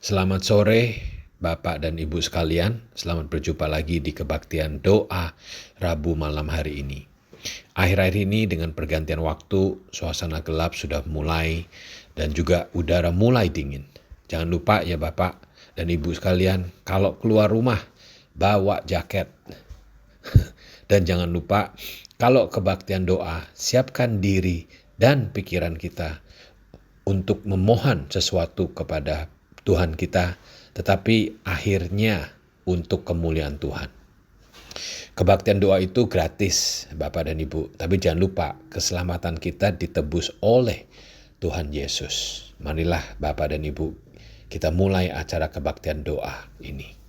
Selamat sore Bapak dan Ibu sekalian, selamat berjumpa lagi di kebaktian doa Rabu malam hari ini. Akhir-akhir ini dengan pergantian waktu, suasana gelap sudah mulai dan juga udara mulai dingin. Jangan lupa ya Bapak dan Ibu sekalian, kalau keluar rumah bawa jaket. Dan jangan lupa kalau kebaktian doa, siapkan diri dan pikiran kita untuk memohon sesuatu kepada Tuhan kita, tetapi akhirnya untuk kemuliaan Tuhan. Kebaktian doa itu gratis, Bapak dan Ibu, tapi jangan lupa keselamatan kita ditebus oleh Tuhan Yesus. Marilah Bapak dan Ibu, kita mulai acara kebaktian doa ini.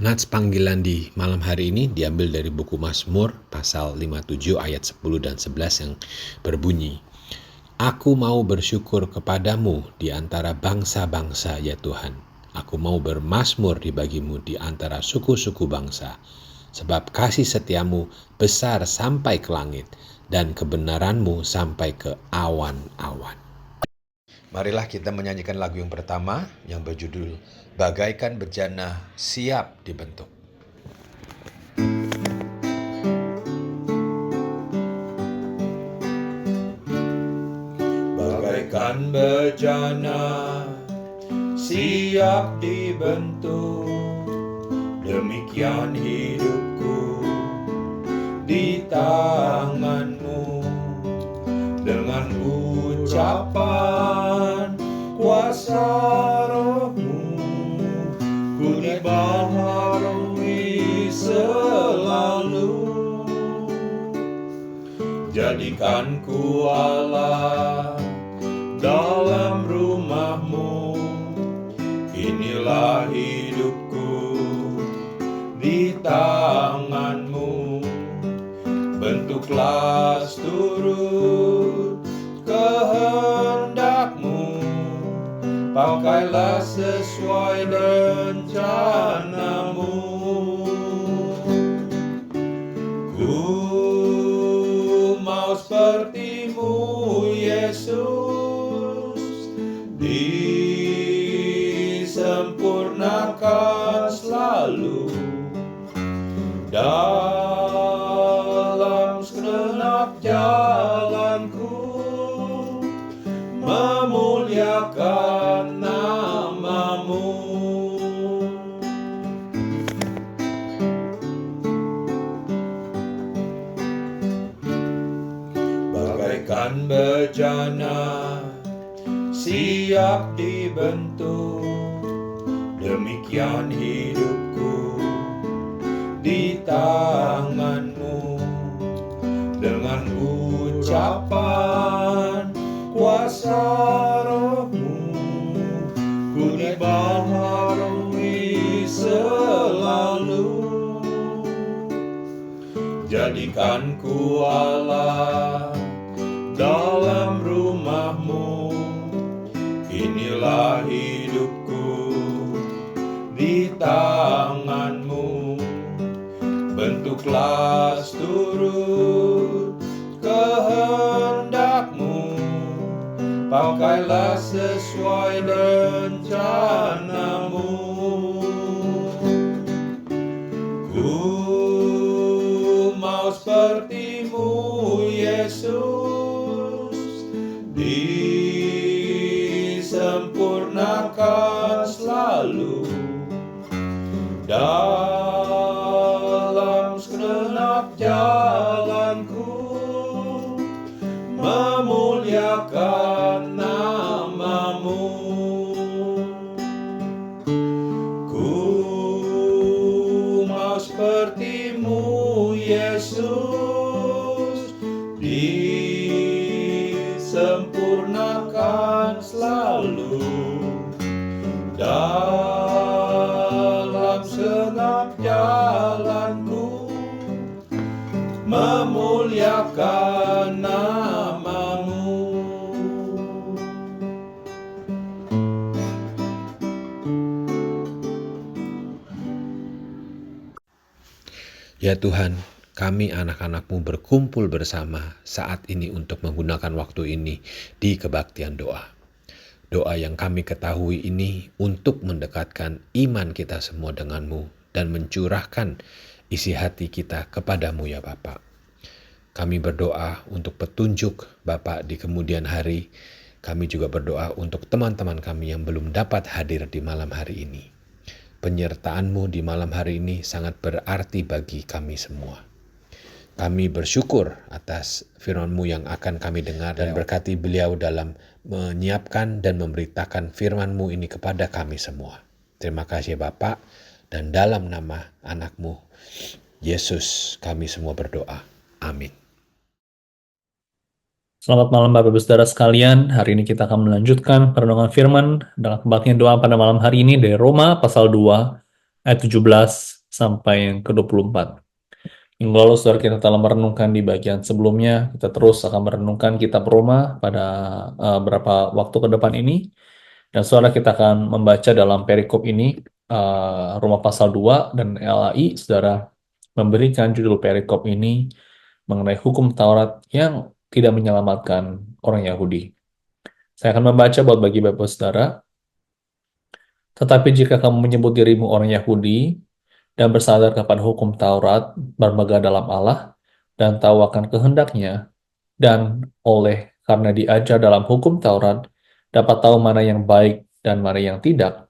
Nats panggilan di malam hari ini diambil dari buku Mazmur pasal 57 ayat 10 dan 11 yang berbunyi, Aku mau bersyukur kepadamu di antara bangsa-bangsa ya Tuhan. Aku mau bermazmur bagimu di antara suku-suku bangsa. Sebab kasih setiamu besar sampai ke langit dan kebenaranmu sampai ke awan-awan. Marilah kita menyanyikan lagu yang pertama yang berjudul Bagaikan Bejana Siap Dibentuk. Bagaikan bejana siap dibentuk, demikian hidupku di tanganmu. Dengan ucapan kuasa rohmu, ku dibaharui selalu. Jadikan ku Allah dalam rumahmu, inilah hidupku di tanganmu. Bentuklah seturut kehendakmu, pakailah sesuai rencanamu. Ku mau sepertimu Yesus, disempurnakan selalu dalam segenap jalanku, memuliakan namamu. Bagaikan bejana siap dibentuk, demikian hidupku di tanganmu. Dengan ucapan kuasa rohmu, ku dibaharui selalu. Jadikan ku Allah dalam rumahmu, inilah hidupku di tanganmu. Bentuklah seturut kehendakmu, pakailah sesuai rencanamu. Ku mau sepertimu Yesus, disempurnakan selalu dalam segenap jalanku, memuliakan namamu. sempurnakan selalu dalam segenap jalanku, memuliakan namamu. Ya Tuhan, kami anak-anak-Mu berkumpul bersama saat ini untuk menggunakan waktu ini di kebaktian doa. Doa yang kami ketahui ini untuk mendekatkan iman kita semua dengan-Mu dan mencurahkan isi hati kita kepadamu ya Bapa. Kami berdoa untuk petunjuk Bapak di kemudian hari. Kami juga berdoa untuk teman-teman kami yang belum dapat hadir di malam hari ini. Penyertaan-Mu di malam hari ini sangat berarti bagi kami semua. Kami bersyukur atas firman-Mu yang akan kami dengar dan berkati beliau dalam menyiapkan dan memberitakan firman-Mu ini kepada kami semua. Terima kasih Bapak, dan dalam nama anak-Mu, Yesus, kami semua berdoa. Amin. Selamat malam Bapak Ibu Saudara sekalian. Hari ini kita akan melanjutkan perenungan firman dalam kebaktian doa pada malam hari ini dari Roma pasal 2 ayat 17 sampai yang ke-24. Minggu lalu saudara kita telah merenungkan di bagian sebelumnya. Kita terus akan merenungkan kitab Roma pada beberapa waktu ke depan ini. Dan saudara kita akan membaca dalam perikop ini Roma pasal 2 dan LAI saudara memberikan judul perikop ini mengenai hukum Taurat yang tidak menyelamatkan orang Yahudi. Saya akan membaca buat bagi Bapak Saudara. Tetapi jika kamu menyebut dirimu orang Yahudi dan bersandar kepada hukum Taurat, bermegah dalam Allah, dan tahu akan kehendaknya, dan oleh karena diajar dalam hukum Taurat, dapat tahu mana yang baik dan mana yang tidak,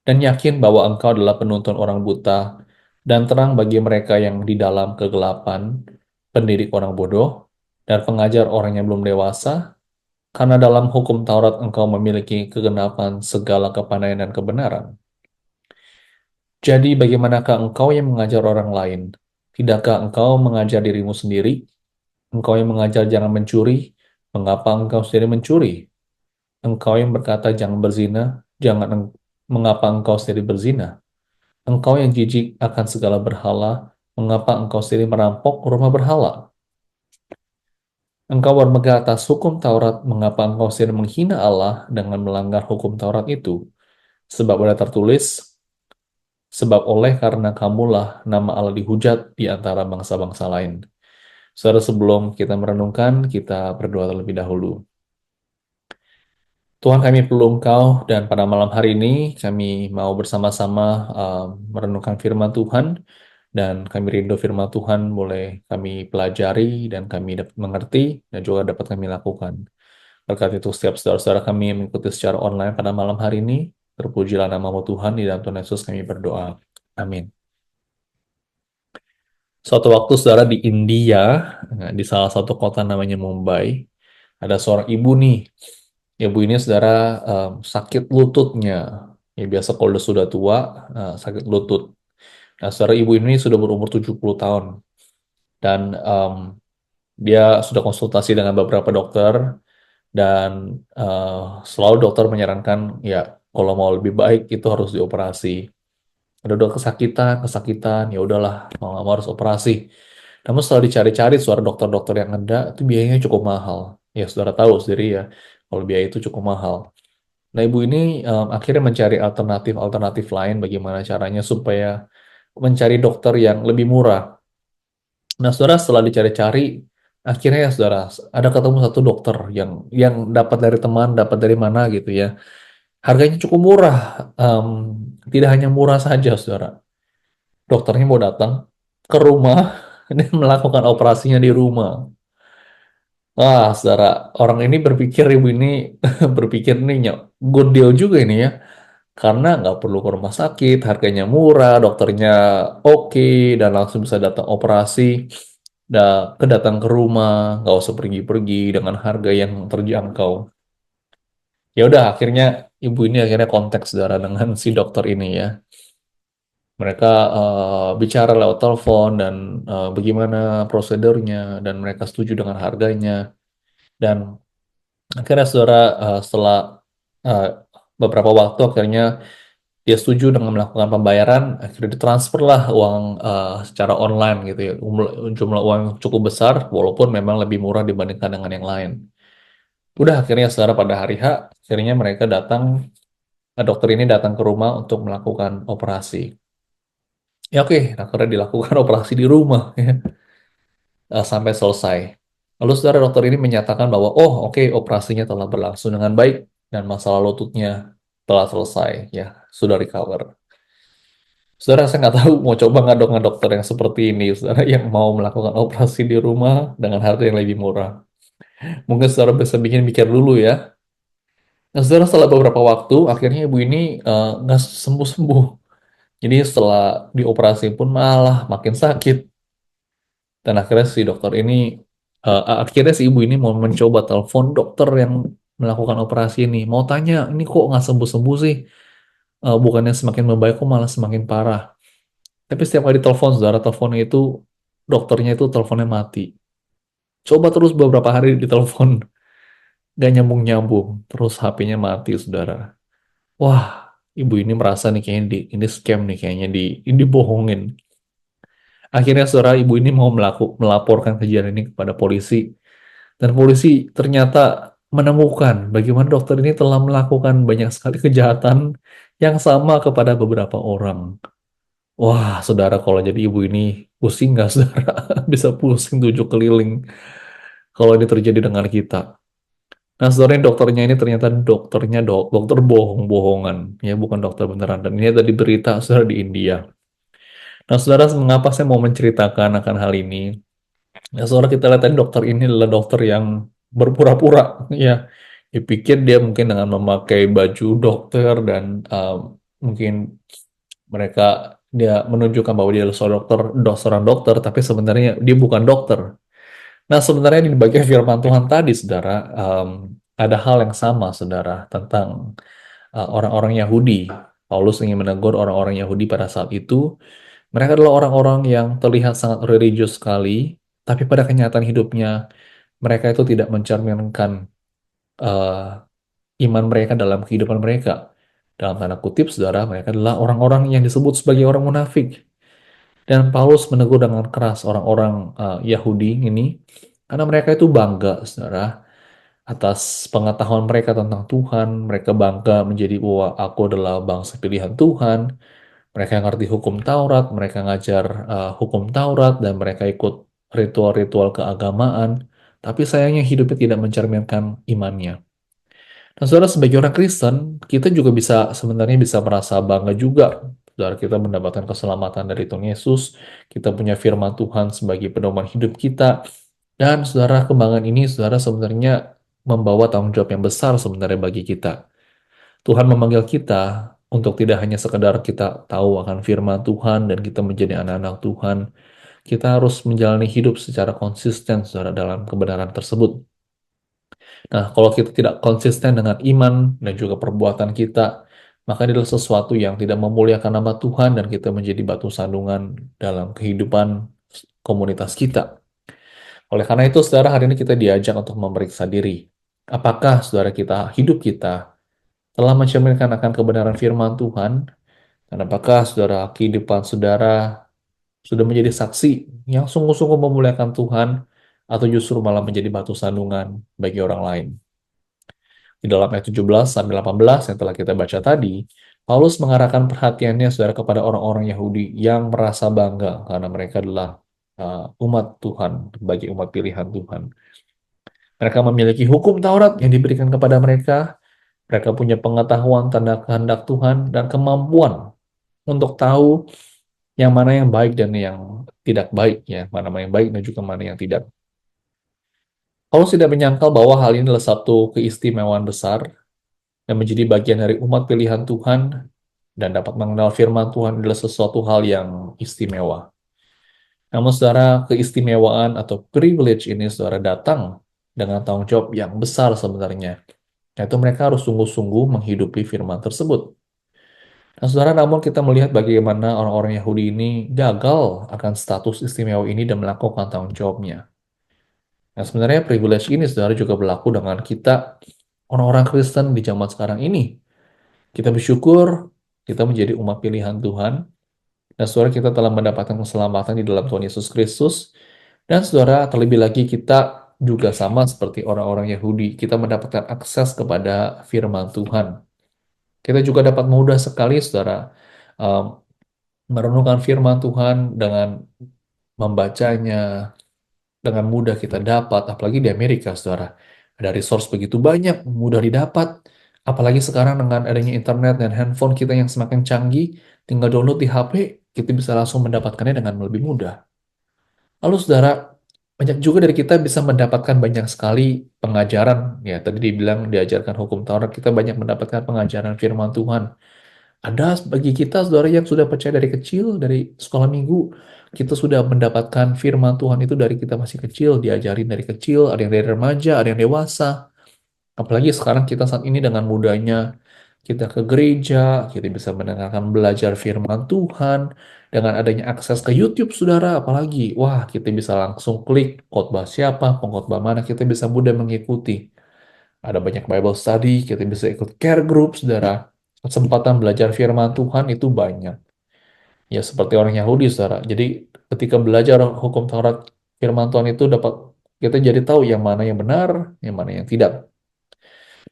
dan yakin bahwa engkau adalah penuntun orang buta, dan terang bagi mereka yang di dalam kegelapan, pendidik orang bodoh, dan pengajar orang yang belum dewasa, karena dalam hukum Taurat engkau memiliki kegenapan segala kepandaian dan kebenaran. Jadi bagaimanakah engkau yang mengajar orang lain? Tidakkah engkau mengajar dirimu sendiri? Engkau yang mengajar jangan mencuri, mengapa engkau sendiri mencuri? Engkau yang berkata jangan berzina, mengapa engkau sendiri berzina? Engkau yang jijik akan segala berhala, mengapa engkau sendiri merampok rumah berhala? Engkau bermegah atas hukum Taurat, mengapa engkau sendiri menghina Allah dengan melanggar hukum Taurat itu? Sebab ada tertulis, sebab oleh karena kamulah nama Allah dihujat di antara bangsa-bangsa lain. Saudara, sebelum kita merenungkan, kita berdoa terlebih dahulu. Tuhan, kami perlu Engkau, dan pada malam hari ini kami mau bersama-sama merenungkan firman Tuhan, dan kami rindu firman Tuhan boleh kami pelajari dan kami dapat mengerti dan juga dapat kami lakukan. Berkat itu setiap saudara-saudara kami yang mengikuti secara online pada malam hari ini, terpujilah nama-Mu Tuhan, di dalam Tuhan Yesus kami berdoa. Amin. Suatu waktu saudara di India, di salah satu kota namanya Mumbai, ada seorang ibu nih. Ibu ini saudara sakit lututnya. Ya biasa kalau sudah tua, sakit lutut. Nah, saudara ibu ini sudah berumur 70 tahun. Dan dia sudah konsultasi dengan beberapa dokter. Dan selalu dokter menyarankan, ya kalau mau lebih baik itu harus dioperasi. Udah kesakitan, ya udahlah, mau nggak mau harus operasi. Namun setelah dicari-cari suara dokter-dokter yang ada, itu biayanya cukup mahal. Ya, saudara tahu sendiri ya, kalau biaya itu cukup mahal. Nah, ibu ini akhirnya mencari alternatif lain bagaimana caranya supaya mencari dokter yang lebih murah. Nah, saudara, setelah dicari-cari, akhirnya ya saudara, ada ketemu satu dokter yang dapat dari teman, dapat dari mana gitu ya. Harganya cukup murah. Tidak hanya murah saja, saudara. Dokternya mau datang ke rumah dan melakukan operasinya di rumah. Wah, saudara, orang ini berpikir, ibu ini berpikir nih, good deal juga ini ya. Karena nggak perlu ke rumah sakit, harganya murah, dokternya oke, dan langsung bisa datang operasi, datang ke rumah, nggak usah pergi-pergi dengan harga yang terjangkau. Ya udah, akhirnya ibu ini akhirnya kontak saudara dengan si dokter ini ya. Mereka bicara lewat telepon dan bagaimana prosedurnya, dan mereka setuju dengan harganya. Dan Akhirnya saudara setelah eh, beberapa waktu akhirnya dia setuju dengan melakukan pembayaran, akhirnya ditransferlah uang secara online gitu ya, jumlah uang yang cukup besar, walaupun memang lebih murah dibandingkan dengan yang lain. Udah akhirnya saudara pada hari H, akhirnya mereka datang, dokter ini datang ke rumah untuk melakukan operasi. Ya oke, akhirnya dilakukan operasi di rumah ya, sampai selesai. Lalu saudara dokter ini menyatakan bahwa, oh oke, operasinya telah berlangsung dengan baik dan masalah lututnya telah selesai, ya sudah recover. Saudara, saya nggak tahu mau coba nggak dok dokter yang seperti ini, saudara yang mau melakukan operasi di rumah dengan harga yang lebih murah. Mungkin saudara bisa bikin mikir dulu ya. Nah, saudara setelah beberapa waktu, akhirnya ibu ini nggak sembuh-sembuh. Jadi setelah dioperasi pun malah makin sakit. Dan akhirnya si dokter ini, akhirnya si ibu ini mau mencoba telepon dokter yang melakukan operasi ini. Mau tanya, ini kok nggak sembuh-sembuh sih? Bukannya semakin membaik, kok malah semakin parah. Tapi setiap kali telepon, saudara teleponnya itu, dokternya itu teleponnya mati. Coba terus beberapa hari ditelepon, gak nyambung-nyambung. Terus HP-nya mati, saudara. Wah, ibu ini merasa nih kayaknya ini scam nih, kayaknya ini dibohongin. Akhirnya saudara ibu ini mau melaporkan kejadian ini kepada polisi. Dan polisi ternyata menemukan bagaimana dokter ini telah melakukan banyak sekali kejahatan yang sama kepada beberapa orang. Wah, saudara, kalau jadi ibu ini pusing nggak, saudara? Bisa pusing 7 keliling kalau ini terjadi dengan kita. Nah, saudara, ini dokternya ini ternyata dokter bohong-bohongan, ya bukan dokter beneran. Dan ini tadi berita, saudara, di India. Nah, saudara, mengapa saya mau menceritakan akan hal ini? Nah, saudara, kita lihat tadi dokter ini adalah dokter yang berpura-pura, ya. Dipikir dia mungkin dengan memakai baju dokter dan mungkin mereka dia menunjukkan bahwa dia adalah seorang dokter, tapi sebenarnya dia bukan dokter. Nah, sebenarnya di bagian firman Tuhan tadi, saudara, ada hal yang sama, saudara, tentang orang-orang Yahudi. Paulus ingin menegur orang-orang Yahudi pada saat itu. Mereka adalah orang-orang yang terlihat sangat religius sekali, tapi pada kenyataan hidupnya, mereka itu tidak mencerminkan eh, iman mereka dalam kehidupan mereka. Dalam tanda kutip, saudara, mereka adalah orang-orang yang disebut sebagai orang munafik. Dan Paulus menegur dengan keras orang-orang Yahudi ini, karena mereka itu bangga, saudara, atas pengetahuan mereka tentang Tuhan. Mereka bangga menjadi bahwa aku adalah bangsa pilihan Tuhan. Mereka ngerti hukum Taurat, mereka ngajar hukum Taurat, dan mereka ikut ritual-ritual keagamaan. Tapi sayangnya hidupnya tidak mencerminkan imannya. Nah, saudara, sebagai orang Kristen, kita juga sebenarnya bisa merasa bangga juga. Saudara, kita mendapatkan keselamatan dari Tuhan Yesus, kita punya firman Tuhan sebagai pedoman hidup kita, dan saudara, kebanggaan ini, saudara, sebenarnya membawa tanggung jawab yang besar sebenarnya bagi kita. Tuhan memanggil kita untuk tidak hanya sekedar kita tahu akan firman Tuhan dan kita menjadi anak-anak Tuhan, kita harus menjalani hidup secara konsisten, saudara, dalam kebenaran tersebut. Nah, kalau kita tidak konsisten dengan iman dan juga perbuatan kita, maka ini adalah sesuatu yang tidak memuliakan nama Tuhan dan kita menjadi batu sandungan dalam kehidupan komunitas kita. Oleh karena itu, saudara, hari ini kita diajak untuk memeriksa diri. Apakah saudara hidup kita telah mencerminkan akan kebenaran firman Tuhan? Dan apakah saudara kehidupan saudara sudah menjadi saksi yang sungguh-sungguh memuliakan Tuhan atau justru malah menjadi batu sandungan bagi orang lain? Di dalam ayat 17 sampai 18 yang telah kita baca tadi, Paulus mengarahkan perhatiannya saudara kepada orang-orang Yahudi yang merasa bangga karena mereka adalah umat Tuhan, bagi umat pilihan Tuhan. Mereka memiliki hukum Taurat yang diberikan kepada mereka. Mereka punya pengetahuan tanda kehendak Tuhan dan kemampuan untuk tahu yang mana yang baik dan yang tidak baik, ya, mana yang baik dan juga mana yang tidak. Paulus tidak menyangkal bahwa hal ini adalah satu keistimewaan besar dan menjadi bagian dari umat pilihan Tuhan dan dapat mengenal firman Tuhan adalah sesuatu hal yang istimewa. Namun saudara, keistimewaan atau privilege ini saudara datang dengan tanggung jawab yang besar sebenarnya. Yaitu mereka harus sungguh-sungguh menghidupi firman tersebut. Nah, saudara, namun kita melihat bagaimana orang-orang Yahudi ini gagal akan status istimewa ini dan melakukan tanggung jawabnya. Nah, sebenarnya privilege ini saudara juga berlaku dengan kita, orang-orang Kristen di zaman sekarang ini. Kita bersyukur, kita menjadi umat pilihan Tuhan, dan saudara kita telah mendapatkan keselamatan di dalam Tuhan Yesus Kristus. Dan saudara, terlebih lagi kita juga sama seperti orang-orang Yahudi, kita mendapatkan akses kepada firman Tuhan. Kita juga dapat mudah sekali, saudara, um, merenungkan firman Tuhan dengan membacanya, dengan mudah kita dapat, apalagi di Amerika, saudara. Ada resource begitu banyak, mudah didapat. Apalagi sekarang dengan adanya internet dan handphone kita yang semakin canggih, tinggal download di HP, kita bisa langsung mendapatkannya dengan lebih mudah. Lalu saudara, banyak juga dari kita bisa mendapatkan banyak sekali pengajaran. Ya, tadi dibilang diajarkan hukum Taurat, kita banyak mendapatkan pengajaran firman Tuhan. Ada bagi kita, saudara, yang sudah percaya dari kecil, dari sekolah minggu, kita sudah mendapatkan firman Tuhan itu dari kita masih kecil, diajarin dari kecil, ada yang dari remaja, ada yang dewasa. Apalagi sekarang kita saat ini dengan mudahnya kita ke gereja, kita bisa mendengarkan belajar firman Tuhan, dengan adanya akses ke YouTube, saudara, apalagi, wah, kita bisa langsung klik khotbah siapa, pengkhotbah mana, kita bisa mudah mengikuti. Ada banyak Bible study, kita bisa ikut care group, saudara. Kesempatan belajar firman Tuhan itu banyak. Ya, seperti orang Yahudi, saudara. Jadi, ketika belajar hukum Taurat, firman Tuhan itu dapat kita jadi tahu yang mana yang benar, yang mana yang tidak.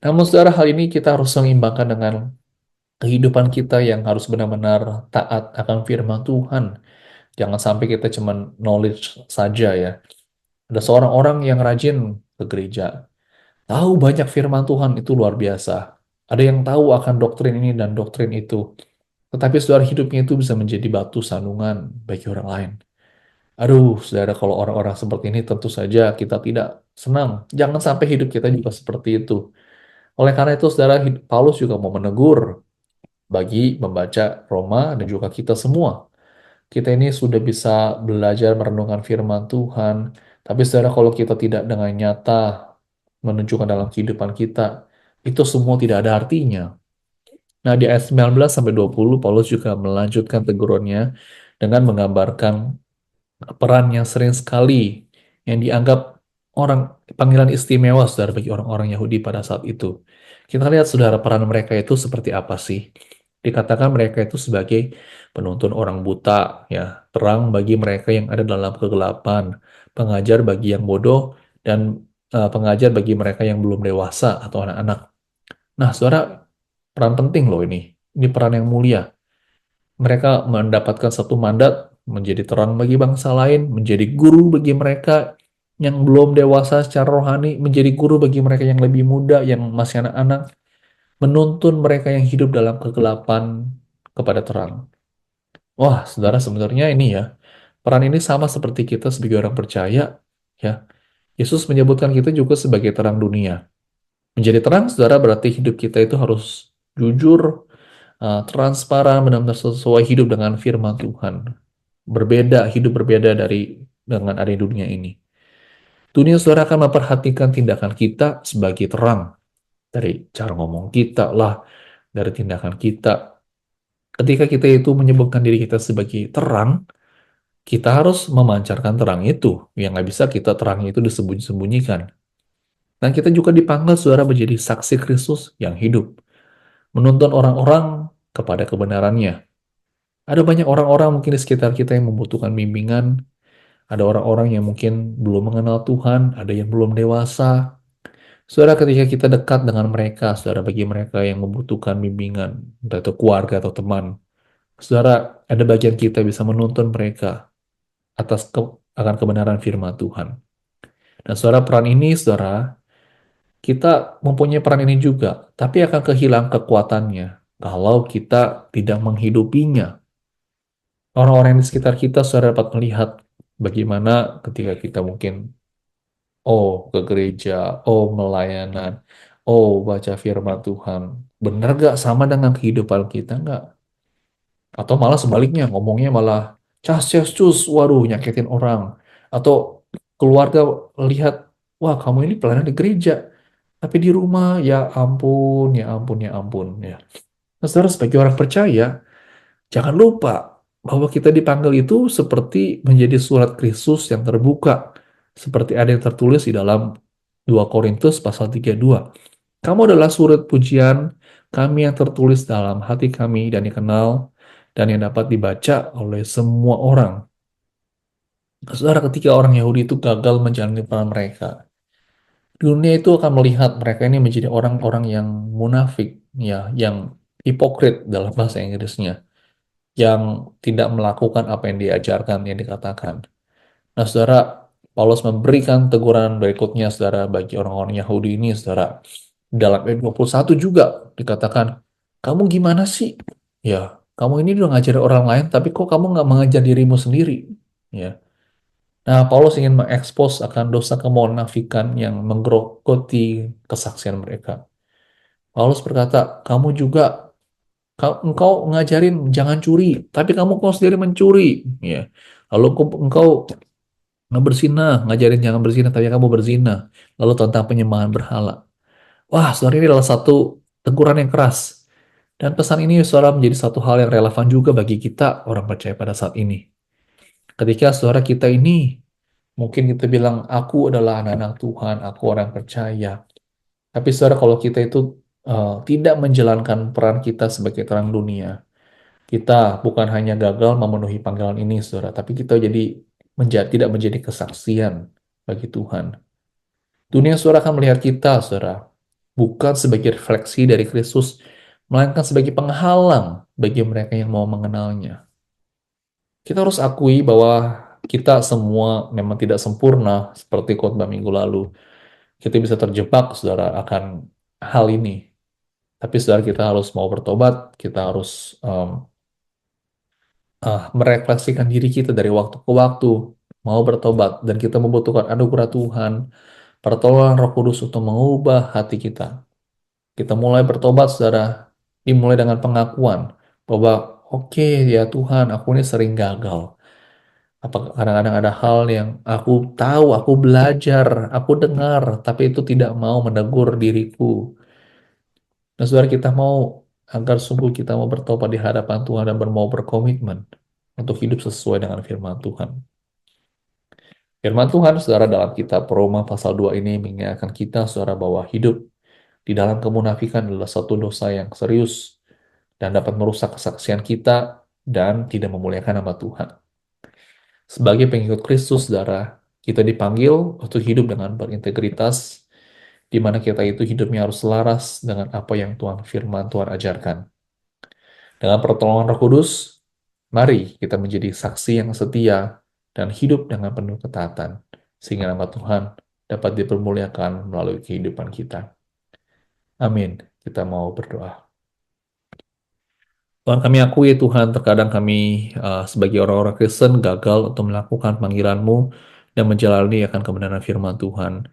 Namun, saudara, hal ini kita harus seimbangkan dengan kehidupan kita yang harus benar-benar taat akan firman Tuhan. Jangan sampai kita cuma knowledge saja ya. Ada seorang orang yang rajin ke gereja, tahu banyak firman Tuhan itu luar biasa. Ada yang tahu akan doktrin ini dan doktrin itu. Tetapi saudara hidupnya itu bisa menjadi batu sandungan bagi orang lain. Aduh, saudara, kalau orang-orang seperti ini tentu saja kita tidak senang. Jangan sampai hidup kita juga seperti itu. Oleh karena itu, saudara, Paulus juga mau menegur bagi membaca Roma dan juga kita semua. Kita ini sudah bisa belajar merenungkan firman Tuhan. Tapi saudara, kalau kita tidak dengan nyata menunjukkan dalam kehidupan kita, itu semua tidak ada artinya. Nah, di ayat 19 sampai 20 Paulus juga melanjutkan tegurannya dengan menggambarkan peran yang sering sekali yang dianggap orang panggilan istimewa saudara bagi orang-orang Yahudi pada saat itu. Kita lihat saudara peran mereka itu seperti apa sih? Dikatakan mereka itu sebagai penuntun orang buta, ya, terang bagi mereka yang ada dalam kegelapan, pengajar bagi yang bodoh, dan pengajar bagi mereka yang belum dewasa atau anak-anak. Nah, saudara, peran penting loh ini. Ini peran yang mulia. Mereka mendapatkan satu mandat menjadi terang bagi bangsa lain, menjadi guru bagi mereka yang belum dewasa secara rohani, menjadi guru bagi mereka yang lebih muda, yang masih anak-anak, menuntun mereka yang hidup dalam kegelapan kepada terang. Wah, saudara, sebenarnya ini ya, peran ini sama seperti kita sebagai orang percaya, ya. Yesus menyebutkan kita juga sebagai terang dunia. Menjadi terang, saudara, berarti hidup kita itu harus jujur, transparan, benar-benar sesuai hidup dengan firman Tuhan. Berbeda, hidup berbeda dari dengan ada di dunia ini. Dunia saudara akan memperhatikan tindakan kita sebagai terang. Dari cara ngomong kita lah, dari tindakan kita. Ketika kita itu menyebutkan diri kita sebagai terang, kita harus memancarkan terang itu. Yang nggak bisa kita terangnya itu disembunyi-sembunyikan. Dan kita juga dipanggil saudara menjadi saksi Kristus yang hidup. Menuntun orang-orang kepada kebenarannya. Ada banyak orang-orang mungkin di sekitar kita yang membutuhkan bimbingan. Ada orang-orang yang mungkin belum mengenal Tuhan, ada yang belum dewasa. Saudara, ketika kita dekat dengan mereka, saudara, bagi mereka yang membutuhkan bimbingan, entah itu keluarga atau teman, saudara, ada bagian kita bisa menuntun mereka akan kebenaran firman Tuhan. Dan saudara, peran ini, saudara, kita mempunyai peran ini juga, tapi akan kehilangan kekuatannya kalau kita tidak menghidupinya. Orang-orang di sekitar kita, saudara, dapat melihat bagaimana ketika kita mungkin ke gereja, melayanan, baca firman Tuhan. Benar gak sama dengan kehidupan kita nggak? Atau malah sebaliknya, ngomongnya malah cas cas cus, waduh, nyakitin orang. Atau keluarga lihat, wah, kamu ini pelayanan di gereja, tapi di rumah, ya ampun, ya ampun, ya ampun, ya. Nah, saudara, sebagai orang percaya, jangan lupa bahwa kita dipanggil itu seperti menjadi surat Kristus yang terbuka. Seperti ada yang tertulis di dalam 2 Korintus pasal 32. Kamu adalah surat pujian kami yang tertulis dalam hati kami dan dikenal dan yang dapat dibaca oleh semua orang. Saudara, ketika orang Yahudi itu gagal menjalani peran mereka, dunia itu akan melihat mereka ini menjadi orang-orang yang munafik, ya, yang hipokrit dalam bahasa Inggrisnya, yang tidak melakukan apa yang diajarkan, yang dikatakan. Nah, saudara, Paulus memberikan teguran berikutnya, saudara, bagi orang-orang Yahudi ini, saudara. Dalam ayat 21 juga dikatakan, kamu gimana sih? Ya, kamu ini udah ngajari orang lain, tapi kok kamu nggak mengajar dirimu sendiri? Ya. Nah, Paulus ingin mengekspos akan dosa kemunafikan yang menggerogoti kesaksian mereka. Paulus berkata, kamu juga, engkau ngajarin jangan curi, tapi kamu kau sendiri mencuri. Ya. Lalu engkau nggak berzinah, ngajarin jangan berzinah, tapi kamu berzinah. Lalu tentang penyembahan berhala. Wah, saudara, ini adalah satu teguran yang keras. Dan pesan ini, saudara, menjadi satu hal yang relevan juga bagi kita, orang percaya pada saat ini. Ketika saudara kita ini, mungkin kita bilang, aku adalah anak-anak Tuhan, aku orang percaya. Tapi saudara, kalau kita itu tidak menjalankan peran kita sebagai terang dunia, kita bukan hanya gagal memenuhi panggilan ini, saudara, tapi kita jadi tidak menjadi kesaksian bagi Tuhan. Dunia, saudara, akan melihat kita, saudara, bukan sebagai refleksi dari Kristus, melainkan sebagai penghalang bagi mereka yang mau mengenalnya. Kita harus akui bahwa kita semua memang tidak sempurna, seperti khotbah minggu lalu. Kita bisa terjebak, saudara, akan hal ini. Tapi saudara, kita harus mau bertobat, kita harus merefleksikan diri kita dari waktu ke waktu, mau bertobat, dan kita membutuhkan anugerah Tuhan, pertolongan Roh Kudus untuk mengubah hati kita. Kita mulai bertobat, saudara, dimulai dengan pengakuan bahwa, oke, ya Tuhan, aku ini sering gagal. Kadang-kadang ada hal yang aku tahu, aku belajar, aku dengar, tapi itu tidak mau menegur diriku. Dan saudara, kita mau agar sungguh kita mau bertobat di hadapan Tuhan dan mau berkomitmen untuk hidup sesuai dengan firman Tuhan. Firman Tuhan, saudara, dalam kitab Roma pasal 2 ini mengingatkan kita, saudara, bahwa hidup di dalam kemunafikan adalah satu dosa yang serius dan dapat merusak kesaksian kita dan tidak memuliakan nama Tuhan. Sebagai pengikut Kristus, saudara, kita dipanggil untuk hidup dengan berintegritas, di mana kita itu hidupnya harus selaras dengan apa yang firman Tuhan ajarkan. Dengan pertolongan Roh Kudus, mari kita menjadi saksi yang setia dan hidup dengan penuh ketaatan, sehingga nama Tuhan dapat dipermuliakan melalui kehidupan kita. Amin. Kita mau berdoa. Tuhan, kami akui, Tuhan, terkadang kami sebagai orang-orang Kristen gagal untuk melakukan panggilan-Mu dan menjalani akan kebenaran firman Tuhan.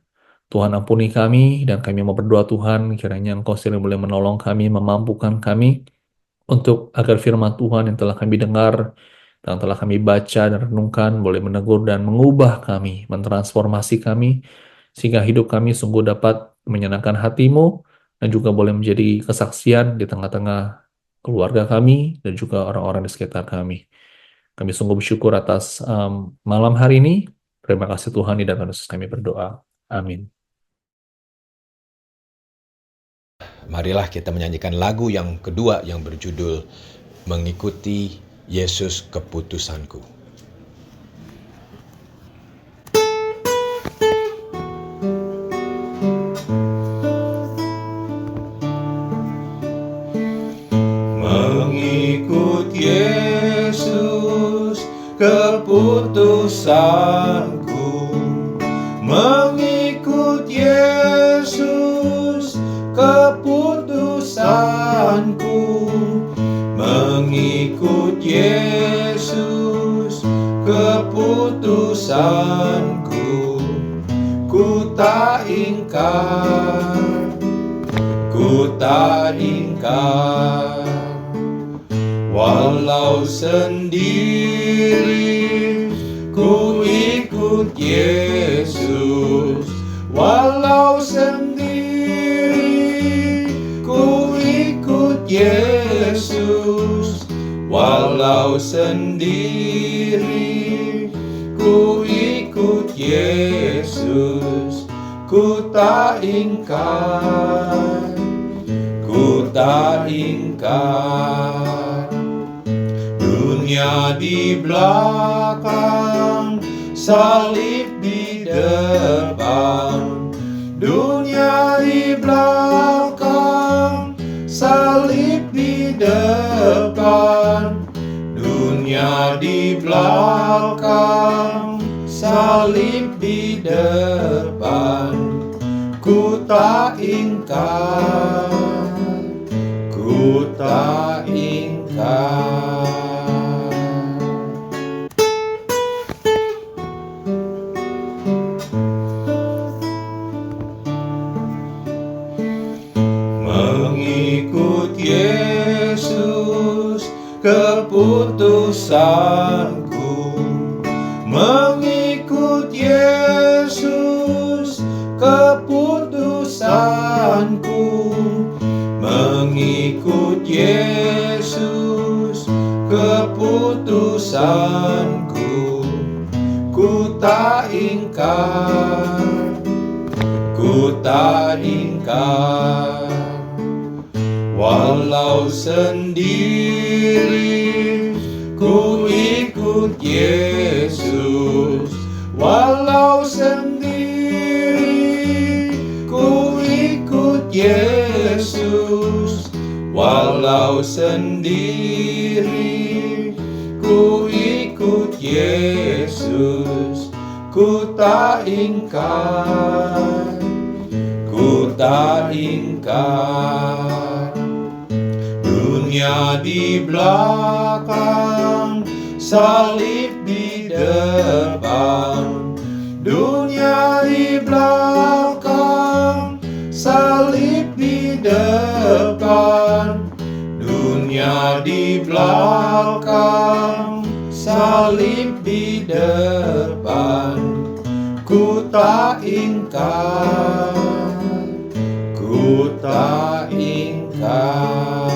Tuhan, ampuni kami, dan kami mau berdoa, Tuhan, kiranya Engkau sendiri boleh menolong kami, memampukan kami, untuk agar firman Tuhan yang telah kami dengar, yang telah kami baca dan renungkan, boleh menegur dan mengubah kami, mentransformasi kami, sehingga hidup kami sungguh dapat menyenangkan hati-Mu, dan juga boleh menjadi kesaksian di tengah-tengah keluarga kami, dan juga orang-orang di sekitar kami. Kami sungguh bersyukur atas malam hari ini. Terima kasih Tuhan, di dalam Yesus kami berdoa. Amin. Marilah kita menyanyikan lagu yang kedua yang berjudul Mengikuti Yesus Keputusanku. Mengikut Yesus keputusanku, mengikut Yesus keputusanku, mengikut Yesus keputusanku. Ku tak ingkar, ku tak ingkar, walau sendiri ku ikut Yesus, walau sendiri ku ikut Yesus, walau sendiri ku ikut Yesus. tak ingkar, ku tak ingkar. Dunia di belakang, salib di depan. Dunia di belakang, salib di depan. Dunia di belakang, salib di depan. Ku tak ingkar, ku tak ingkar. Mengikut Yesus keputusanku, mengikut Yesus keputusanku, mengikut Yesus keputusanku. Ku tak ingkar, ku tak ingkar. Walau sendiri, ku ikut Yesus. Walau sendiri, ku ikut Yesus. Walau sendiri, ku ikut Yesus. Ku tak ingkar, ku tak ingkar. Dunia di belakang, salib di depan. Dunia di belakang, salib di depan. Dunia di belakang, salib di depan. Ku tak ingkar, ku tak ingkar.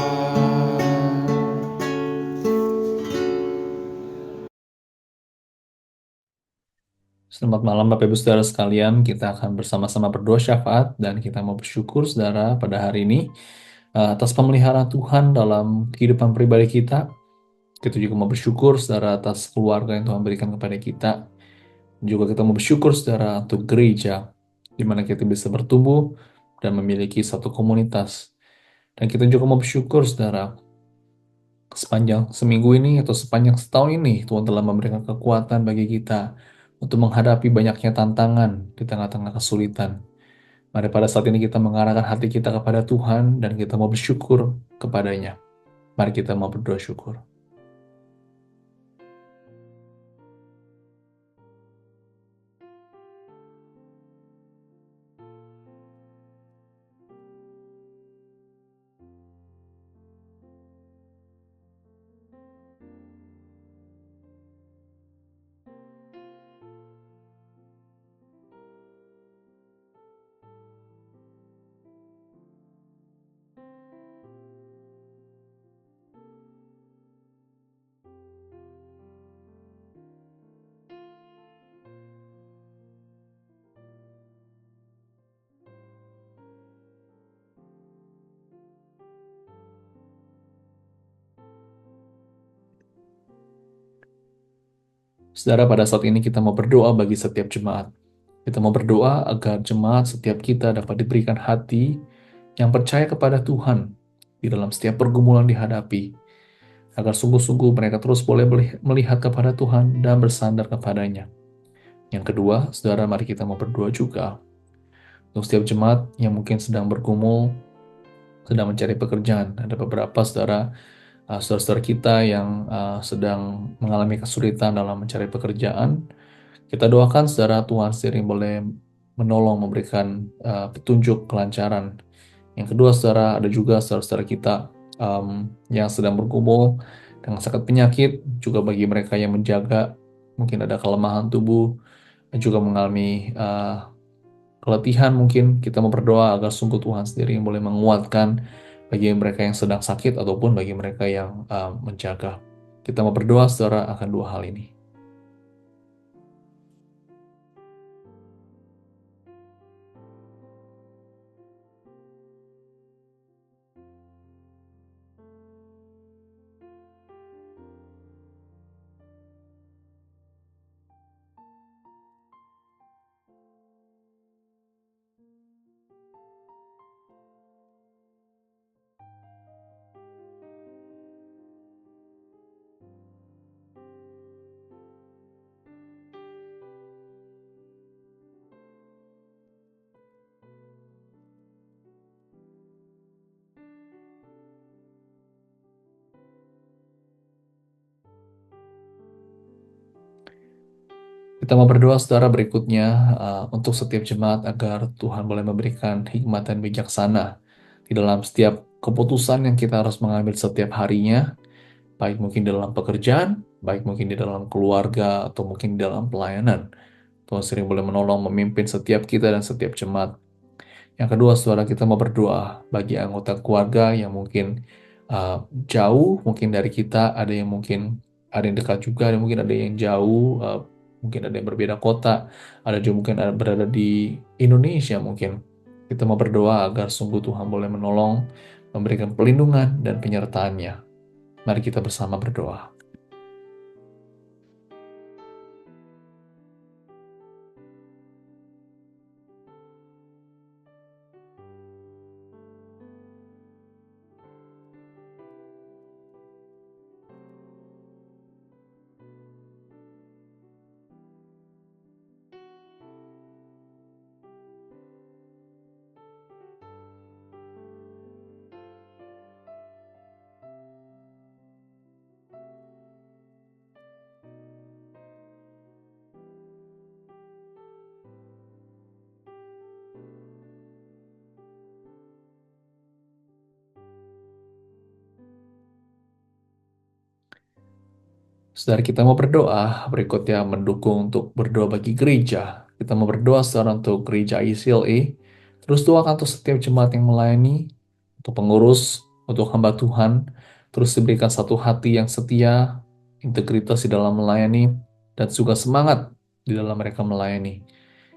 Selamat malam Bapak Ibu Saudara sekalian, kita akan bersama-sama berdoa syafaat dan kita mau bersyukur Saudara pada hari ini atas pemeliharaan Tuhan dalam kehidupan pribadi kita. Kita juga mau bersyukur Saudara atas keluarga yang Tuhan berikan kepada kita. Juga kita mau bersyukur Saudara untuk gereja, di mana kita bisa bertumbuh dan memiliki satu komunitas. Dan kita juga mau bersyukur Saudara, sepanjang seminggu ini atau sepanjang setahun ini Tuhan telah memberikan kekuatan bagi kita untuk menghadapi banyaknya tantangan di tengah-tengah kesulitan. Mari pada saat ini kita mengarahkan hati kita kepada Tuhan dan kita mau bersyukur kepadanya. Mari kita mau berdoa syukur. Saudara, pada saat ini kita mau berdoa bagi setiap jemaat. Kita mau berdoa agar jemaat setiap kita dapat diberikan hati yang percaya kepada Tuhan di dalam setiap pergumulan dihadapi, agar sungguh-sungguh mereka terus boleh melihat kepada Tuhan dan bersandar kepadanya. Yang kedua, saudara, mari kita mau berdoa juga untuk setiap jemaat yang mungkin sedang bergumul, sedang mencari pekerjaan. Ada beberapa saudara-saudara kita yang sedang mengalami kesulitan dalam mencari pekerjaan. Kita doakan saudara Tuhan sendiri boleh menolong, memberikan petunjuk, kelancaran. Yang kedua, saudara, ada juga saudara-saudara kita yang sedang bergumul dengan sakit penyakit, juga bagi mereka yang menjaga, mungkin ada kelemahan tubuh, juga mengalami keletihan, mungkin kita mau berdoa agar sungguh Tuhan sendiri yang boleh menguatkan bagi mereka yang sedang sakit ataupun bagi mereka yang menjaga. Kita mau berdoa saudara akan dua hal ini. Kita mau berdoa saudara berikutnya untuk setiap jemaat agar Tuhan boleh memberikan hikmat dan bijaksana di dalam setiap keputusan yang kita harus mengambil setiap harinya, baik mungkin di dalam pekerjaan, baik mungkin di dalam keluarga, atau mungkin di dalam pelayanan. Tuhan sering boleh menolong memimpin setiap kita dan setiap jemaat. Yang kedua, saudara, kita mau berdoa bagi anggota keluarga yang mungkin jauh, mungkin dari kita, ada yang mungkin ada yang dekat juga, ada mungkin ada yang jauh, mungkin ada yang berbeda kota, ada juga mungkin ada berada di Indonesia mungkin. Kita mau berdoa agar sungguh Tuhan boleh menolong, memberikan perlindungan dan penyertaannya. Mari kita bersama berdoa. Saudara, kita mau berdoa berikutnya mendukung untuk berdoa bagi gereja. Kita mau berdoa saudara untuk gereja ICLE. Terus doakan untuk setiap jemaat yang melayani, untuk pengurus, untuk hamba Tuhan. Terus diberikan satu hati yang setia, integritas di dalam melayani, dan juga semangat di dalam mereka melayani.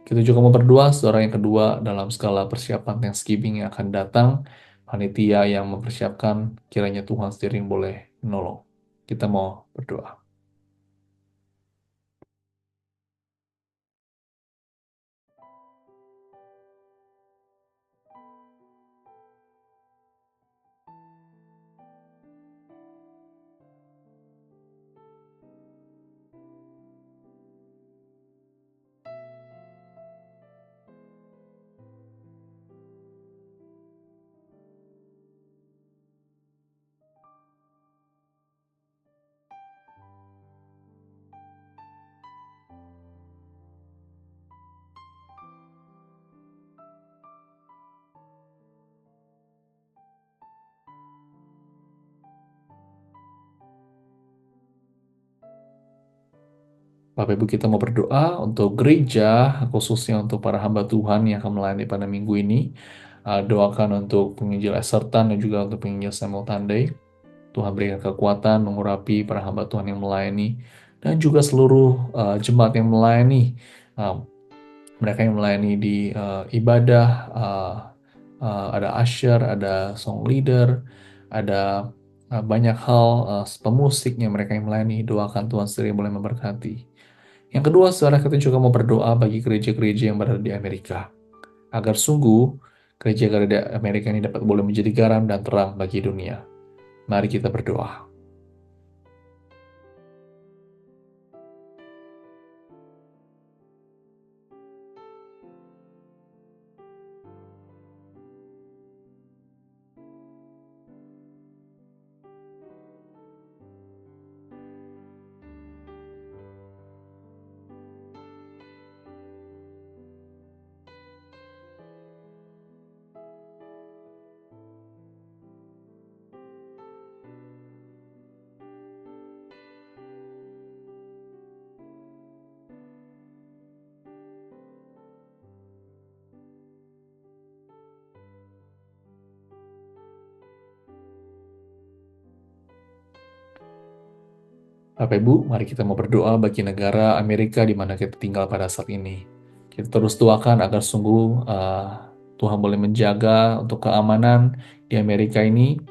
Kita juga mau berdoa saudara yang kedua dalam skala persiapan Thanksgiving yang akan datang. Panitia yang mempersiapkan kiranya Tuhan sendiri yang boleh menolong. Kita mau berdoa. Bapak Ibu, kita mau berdoa untuk gereja, khususnya untuk para hamba Tuhan yang akan melayani pada minggu ini. Doakan untuk penginjil Esertan dan juga untuk penginjil Samuel Tandai. Tuhan berikan kekuatan mengurapi para hamba Tuhan yang melayani dan juga seluruh jemaat yang melayani. Mereka yang melayani di ibadah, ada usher, ada song leader, ada banyak hal pemusiknya mereka yang melayani. Doakan Tuhan sendiri boleh memberkati. Yang kedua, saudara, kita juga mau berdoa bagi gereja-gereja yang berada di Amerika, agar sungguh gereja-gereja Amerika ini dapat boleh menjadi garam dan terang bagi dunia. Mari kita berdoa. Bapak Ibu, mari kita mau berdoa bagi negara Amerika di mana kita tinggal pada saat ini. Kita terus doakan agar sungguh Tuhan boleh menjaga untuk keamanan di Amerika ini,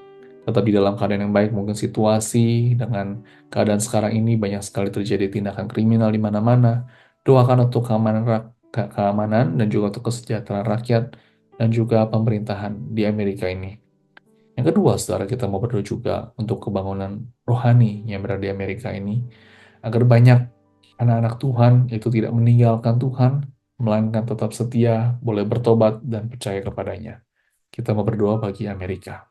tetap di dalam keadaan yang baik. Mungkin situasi dengan keadaan sekarang ini banyak sekali terjadi tindakan kriminal di mana-mana. Doakan untuk keamanan dan juga untuk kesejahteraan rakyat dan juga pemerintahan di Amerika ini. Yang kedua, saudara, kita mau berdoa juga untuk kebangunan rohani yang berada di Amerika ini, agar banyak anak-anak Tuhan itu tidak meninggalkan Tuhan, melainkan tetap setia, boleh bertobat dan percaya kepadanya. Kita mau berdoa bagi Amerika.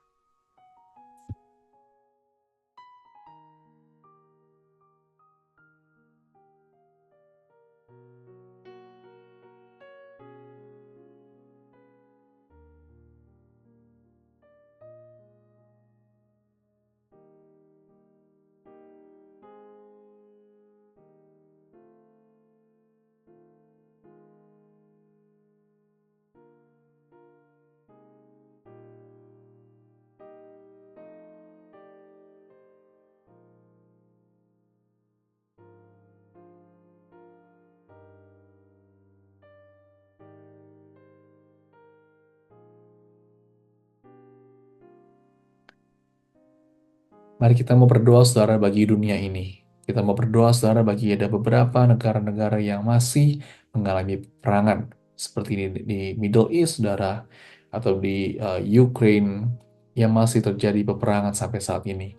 Mari kita mau berdoa saudara bagi dunia ini. Kita mau berdoa saudara bagi ada beberapa negara-negara yang masih mengalami peperangan. Seperti di Middle East saudara, atau di Ukraine yang masih terjadi peperangan sampai saat ini.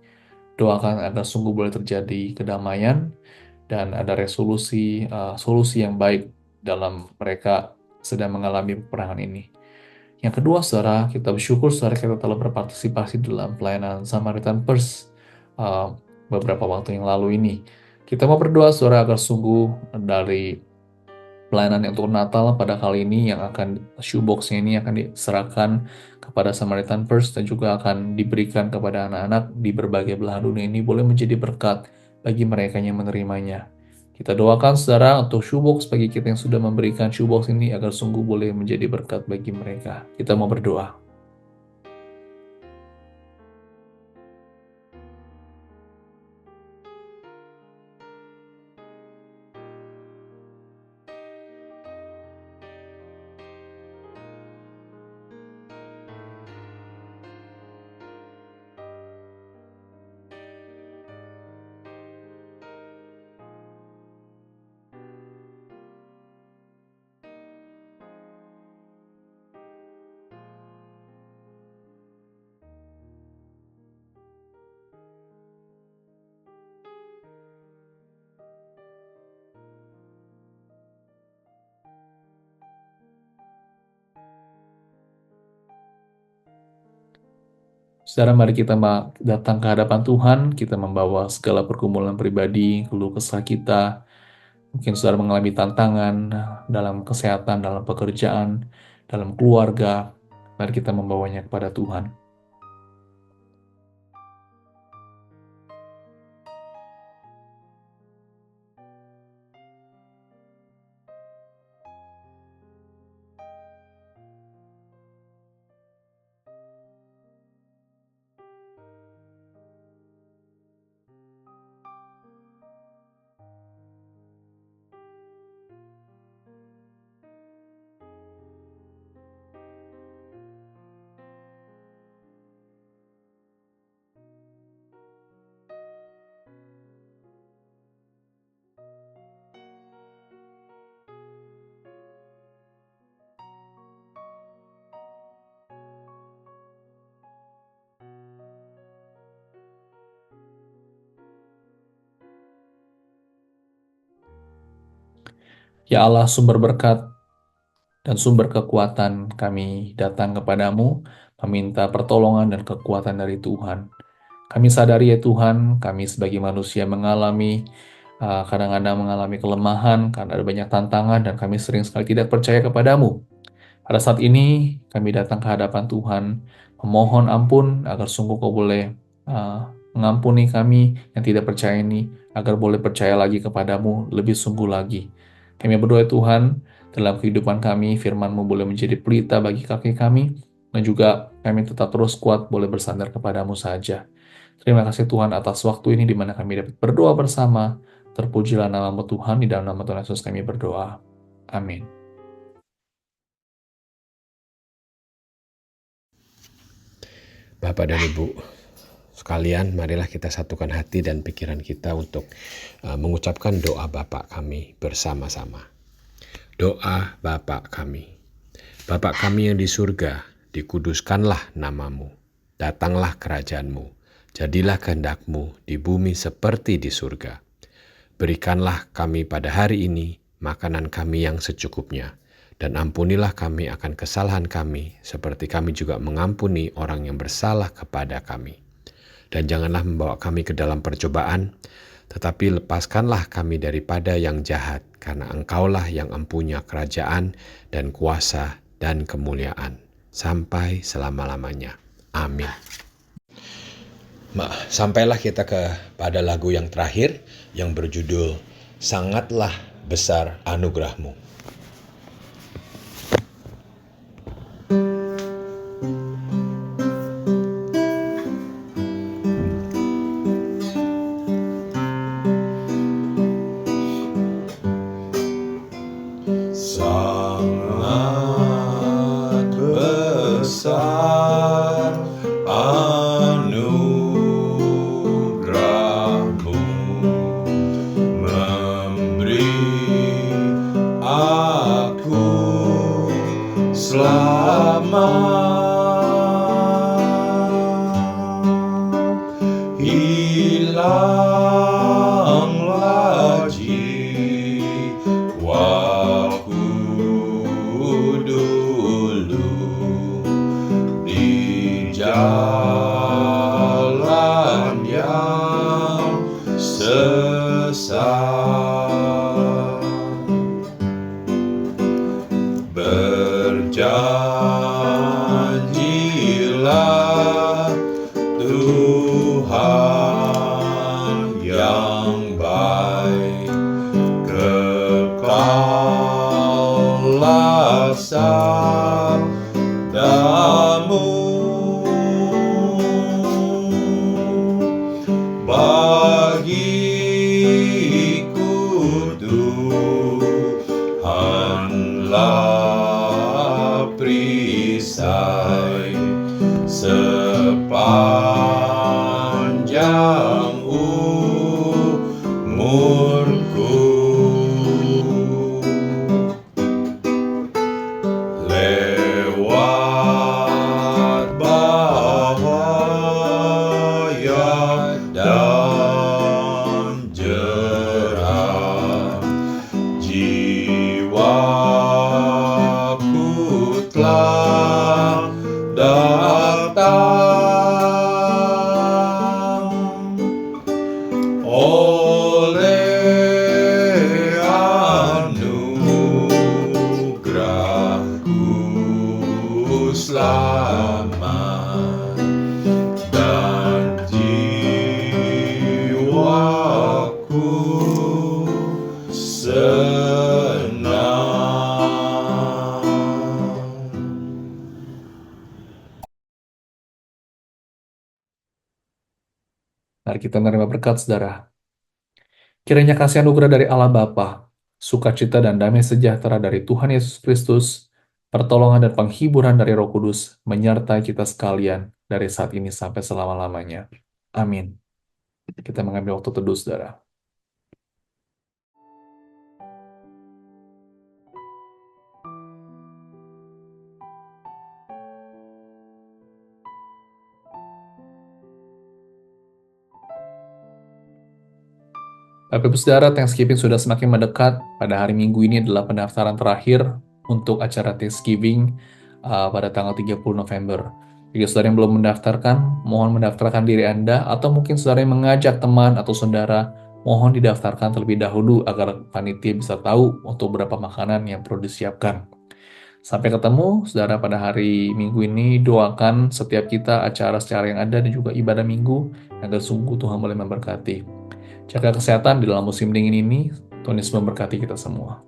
Doakan agar sungguh boleh terjadi kedamaian dan ada solusi yang baik dalam mereka sedang mengalami peperangan ini. Yang kedua, saudara, kita bersyukur saudara kita telah berpartisipasi dalam pelayanan Samaritan Purse beberapa waktu yang lalu ini. Kita mau berdoa saudara agar sungguh dari pelayanan untuk Natal pada kali ini yang shoebox-nya ini akan diserahkan kepada Samaritan Purse dan juga akan diberikan kepada anak-anak di berbagai belahan dunia ini boleh menjadi berkat bagi mereka yang menerimanya. Kita doakan saudara untuk shoebox bagi kita yang sudah memberikan shoebox ini agar sungguh boleh menjadi berkat bagi mereka. Kita mau berdoa. Saudara, mari kita datang ke hadapan Tuhan, kita membawa segala pergumulan pribadi, keluh kesah kita. Mungkin saudara mengalami tantangan dalam kesehatan, dalam pekerjaan, dalam keluarga. Mari kita membawanya kepada Tuhan. Ya Allah, sumber berkat dan sumber kekuatan, kami datang kepadamu, meminta pertolongan dan kekuatan dari Tuhan. Kami sadari ya Tuhan, kami sebagai manusia kadang-kadang mengalami kelemahan karena ada banyak tantangan dan kami sering sekali tidak percaya kepadamu. Pada saat ini, kami datang ke hadapan Tuhan, memohon ampun agar sungguh kau boleh mengampuni kami yang tidak percaya ini, agar boleh percaya lagi kepadamu lebih sungguh lagi. Kami berdoa Tuhan, dalam kehidupan kami, firman-Mu boleh menjadi pelita bagi kaki kami, dan juga kami tetap terus kuat boleh bersandar kepadamu saja. Terima kasih Tuhan atas waktu ini di mana kami dapat berdoa bersama. Terpujilah nama-Mu Tuhan, di dalam nama Tuhan Yesus kami berdoa. Amin. Bapak dan Ibu sekalian, marilah kita satukan hati dan pikiran kita untuk mengucapkan doa Bapa kami bersama-sama. Doa Bapa kami. Bapa kami yang di surga, dikuduskanlah namamu. Datanglah kerajaan-Mu. Jadilah kehendak-Mu di bumi seperti di surga. Berikanlah kami pada hari ini makanan kami yang secukupnya. Dan ampunilah kami akan kesalahan kami, seperti kami juga mengampuni orang yang bersalah kepada kami. Dan janganlah membawa kami ke dalam percobaan, tetapi lepaskanlah kami daripada yang jahat, karena Engkaulah yang empunya kerajaan dan kuasa dan kemuliaan, sampai selama-lamanya. Amin. Sampailah kita kepada lagu yang terakhir, yang berjudul Sangatlah Besar Anugerah-Mu. Sangat besar anugerah-Mu, jalan yang sesat. Berjanjilah Tuhan yang baik, kekallah sabdamu. Bagiku Tuhanlah perisai sepanjang umurku. Lewat bahaya dan jerat, jiwaku telah datang oleh anugerah-Ku selamat, dan jiwaku senang. Mari kita menerima berkat, saudara. Kiranya kasih anugerah dari Allah Bapa, sukacita dan damai sejahtera dari Tuhan Yesus Kristus, pertolongan dan penghiburan dari Roh Kudus menyertai kita sekalian dari saat ini sampai selama-lamanya. Amin. Kita mengambil waktu teduh, saudara. Bapak Ibu Saudara, Thanksgiving sudah semakin mendekat. Pada hari Minggu ini adalah pendaftaran terakhir untuk acara Thanksgiving pada tanggal 30 November. Jika saudara yang belum mendaftarkan, mohon mendaftarkan diri Anda, atau mungkin saudara yang mengajak teman atau saudara, mohon didaftarkan terlebih dahulu agar panitia bisa tahu untuk berapa makanan yang perlu disiapkan. Sampai ketemu, saudara, pada hari Minggu ini. Doakan setiap kita acara secara yang ada dan juga ibadah Minggu, agar sungguh Tuhan boleh memberkati. Jaga kesehatan di dalam musim dingin ini. Tuhan Yesus memberkati kita semua.